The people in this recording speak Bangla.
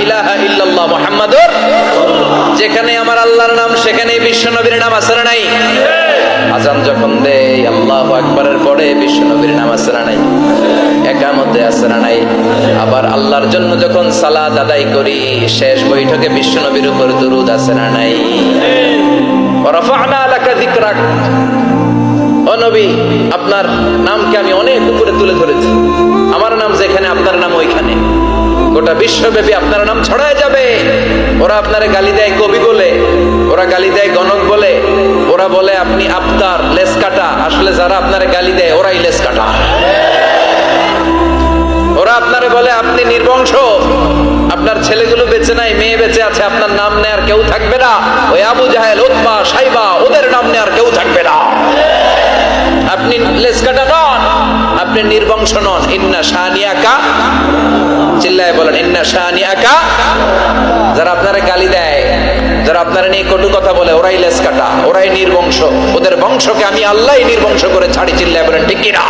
ইলাহা ইল্লাল্লাহ মুহাম্মাদুর, যেখানে আমার আল্লাহর নাম সেখানেই বিশ্ব নবীর নাম আছে না নাই? আজান যখন দেয় আল্লাহু আকবারের পরে বিশ্ব নবীর নাম আছে না নাই? একামতে আছে না নাই? আবার আল্লাহর জন্য যখন সালাত আদায় করি শেষ বৈঠকে বিশ্ব নবীর উপর দুরূদ আছে না নাই? ওয়া রাফা'না লাকা যিকরাক, ও নবী আপনার নামকে আমি অনেক উপরে তুলে ধরেছি, আমার নাম যেখানে আপনার নাম ওইখানে, গোটা বিশ্বব্যাপী আপনার নাম ছড়ায় যাবে। ওরা আপনারে গালি দেয় কবি বলে, ওরা গালি দেয় গণক বলে, ওরা বলে আপনি আফতার লেস কাটা, আসলে যারা আপনারে গালি দেয় ওরাই লেস কাটা। ওরা আপনারে বলে আপনি নির্বংশ, আপনার ছেলেগুলো বেঁচে নাই, মেয়ে বেঁচে আছে, আপনার নাম নেয়ার কেউ থাকবে না। ওই আবু জাহেল, উতবা, সাইবা, ওদের নাম নেয়ার কেউ থাকবে না। আপনি লেসকাটা নন, আপনি নির্বংশ নন। ইন্না শানিয়াকা, চিল্লায় বলেন ইন্না শানিয়াকা। যারা আপনারা গালি দেয়, যারা আপনারা নিয়ে কটু কথা বলে, ওরাই লেসকাটা, ওরাই নির্বংশ, ওদের বংশকে আমি আল্লাহই নির্বংশ করে ছাড়ি। চিল্লায় বলেন ঠিক কিনা?